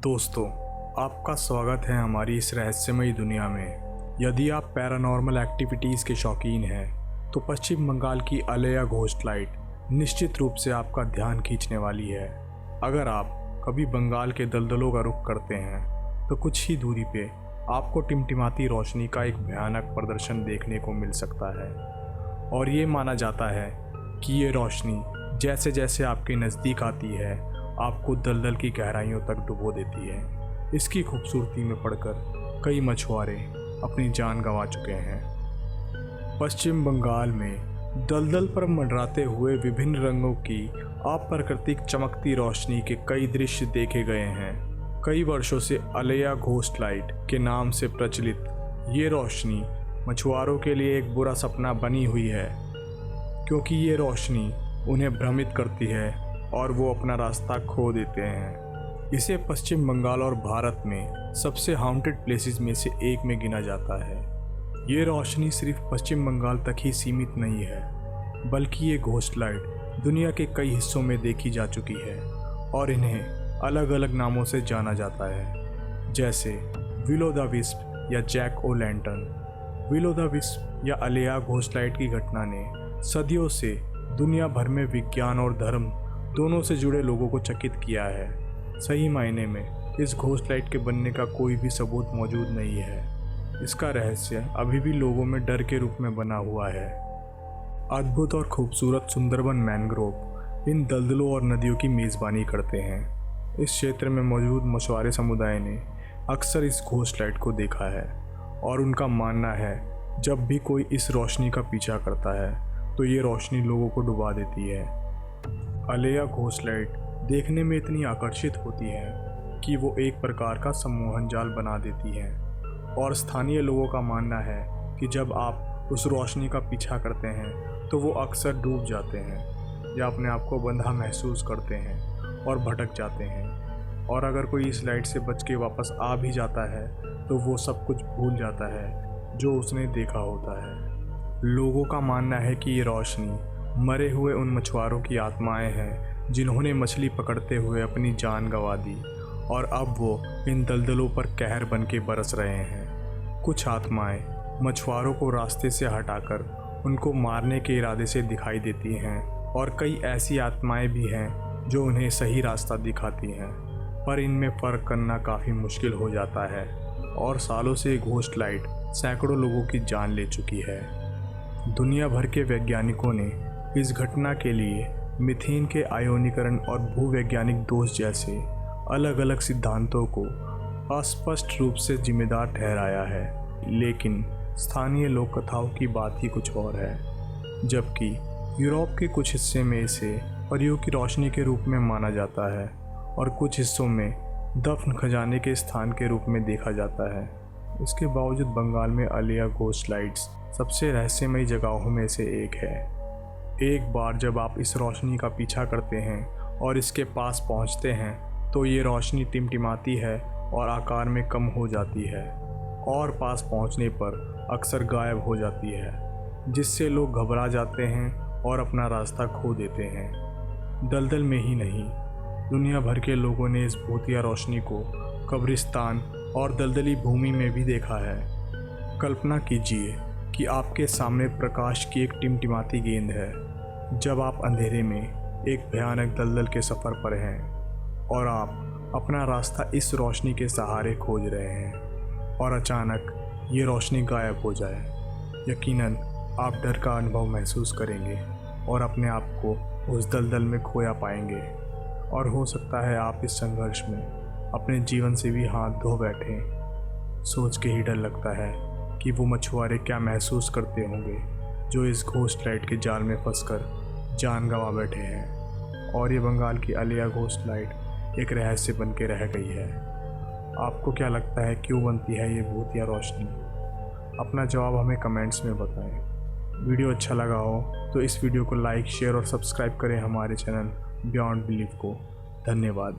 दोस्तों, आपका स्वागत है हमारी इस रहस्यमयी दुनिया में। यदि आप पैरानॉर्मल एक्टिविटीज़ के शौकीन हैं तो पश्चिम बंगाल की अलेया घोस्ट लाइट निश्चित रूप से आपका ध्यान खींचने वाली है। अगर आप कभी बंगाल के दलदलों का रुख करते हैं तो कुछ ही दूरी पे आपको टिमटिमाती रोशनी का एक भयानक प्रदर्शन देखने को मिल सकता है। और ये माना जाता है कि ये रोशनी जैसे जैसे आपके नज़दीक आती है आपको दलदल की गहराइयों तक डुबो देती है। इसकी खूबसूरती में पड़कर कई मछुआरे अपनी जान गंवा चुके हैं। पश्चिम बंगाल में दलदल पर मंडराते हुए विभिन्न रंगों की अप्राकृतिक चमकती रोशनी के कई दृश्य देखे गए हैं। कई वर्षों से अलेया घोस्ट लाइट के नाम से प्रचलित ये रोशनी मछुआरों के लिए एक बुरा सपना बनी हुई है, क्योंकि ये रोशनी उन्हें भ्रमित करती है और वो अपना रास्ता खो देते हैं। इसे पश्चिम बंगाल और भारत में सबसे हाउंटेड प्लेसेस में से एक में गिना जाता है। ये रोशनी सिर्फ पश्चिम बंगाल तक ही सीमित नहीं है, बल्कि ये घोस्ट लाइट दुनिया के कई हिस्सों में देखी जा चुकी है और इन्हें अलग अलग नामों से जाना जाता है, जैसे विल ओ द विस्प या jack o lantern. Will o the wisp या अलेया घोस्ट लाइट की घटना ने सदियों से दुनिया भर में विज्ञान और धर्म दोनों से जुड़े लोगों को चकित किया है। सही मायने में इस घोस्ट लाइट के बनने का कोई भी सबूत मौजूद नहीं है। इसका रहस्य अभी भी लोगों में डर के रूप में बना हुआ है। अद्भुत और खूबसूरत सुंदरबन मैनग्रोव इन दलदलों और नदियों की मेज़बानी करते हैं। इस क्षेत्र में मौजूद मछुआरे समुदाय ने अक्सर इस घोस्ट लाइट को देखा है और उनका मानना है जब भी कोई इस रोशनी का पीछा करता है तो ये रोशनी लोगों को डुबा देती है। अलेया घोस्ट लाइट देखने में इतनी आकर्षित होती है कि वो एक प्रकार का सम्मोहन जाल बना देती है और स्थानीय लोगों का मानना है कि जब आप उस रोशनी का पीछा करते हैं तो वो अक्सर डूब जाते हैं या अपने आप को बंधा महसूस करते हैं और भटक जाते हैं। और अगर कोई इस लाइट से बच के वापस आ भी जाता है तो वो सब कुछ भूल जाता है जो उसने देखा होता है। लोगों का मानना है कि ये रोशनी मरे हुए उन मछुआरों की आत्माएं हैं जिन्होंने मछली पकड़ते हुए अपनी जान गंवा दी और अब वो इन दलदलों पर कहर बन के बरस रहे हैं। कुछ आत्माएं मछुआरों को रास्ते से हटाकर उनको मारने के इरादे से दिखाई देती हैं और कई ऐसी आत्माएं भी हैं जो उन्हें सही रास्ता दिखाती हैं, पर इनमें फ़र्क करना काफ़ी मुश्किल हो जाता है और सालों से घोस्ट लाइट सैकड़ों लोगों की जान ले चुकी है। दुनिया भर के वैज्ञानिकों ने इस घटना के लिए मीथेन के आयोनीकरण और भूवैज्ञानिक दोष जैसे अलग अलग सिद्धांतों को अस्पष्ट रूप से जिम्मेदार ठहराया है, लेकिन स्थानीय लोक कथाओं की बात ही कुछ और है। जबकि यूरोप के कुछ हिस्से में इसे परियों की रोशनी के रूप में माना जाता है और कुछ हिस्सों में दफन खजाने के स्थान के रूप में देखा जाता है। इसके बावजूद बंगाल में अलेया घोस्ट लाइट्स सबसे रहस्यमयी जगहों में से एक है। एक बार जब आप इस रोशनी का पीछा करते हैं और इसके पास पहुंचते हैं तो ये रोशनी टिमटिमाती है और आकार में कम हो जाती है और पास पहुंचने पर अक्सर गायब हो जाती है, जिससे लोग घबरा जाते हैं और अपना रास्ता खो देते हैं। दलदल में ही नहीं, दुनिया भर के लोगों ने इस भूतिया रोशनी को कब्रिस्तान और दलदली भूमि में भी देखा है। कल्पना कीजिए कि आपके सामने प्रकाश की एक टिमटिमाती गेंद है जब आप अंधेरे में एक भयानक दलदल के सफ़र पर हैं और आप अपना रास्ता इस रोशनी के सहारे खोज रहे हैं और अचानक ये रोशनी गायब हो जाए। यकीनन आप डर का अनुभव महसूस करेंगे और अपने आप को उस दलदल में खोया पाएंगे और हो सकता है आप इस संघर्ष में अपने जीवन से भी हाथ धो बैठें। सोच के ही डर लगता है कि वो मछुआरे क्या महसूस करते होंगे जो इस घोस्ट लाइट के जाल में फंसकर जान गंवा बैठे हैं। और ये बंगाल की अलेया घोस्ट लाइट एक रहस्य बन के रह गई है। आपको क्या लगता है क्यों बनती है ये भूतिया रोशनी? अपना जवाब हमें कमेंट्स में बताएं। वीडियो अच्छा लगा हो तो इस वीडियो को लाइक, शेयर और सब्सक्राइब करें हमारे चैनल बियॉन्ड बिलीफ को। धन्यवाद।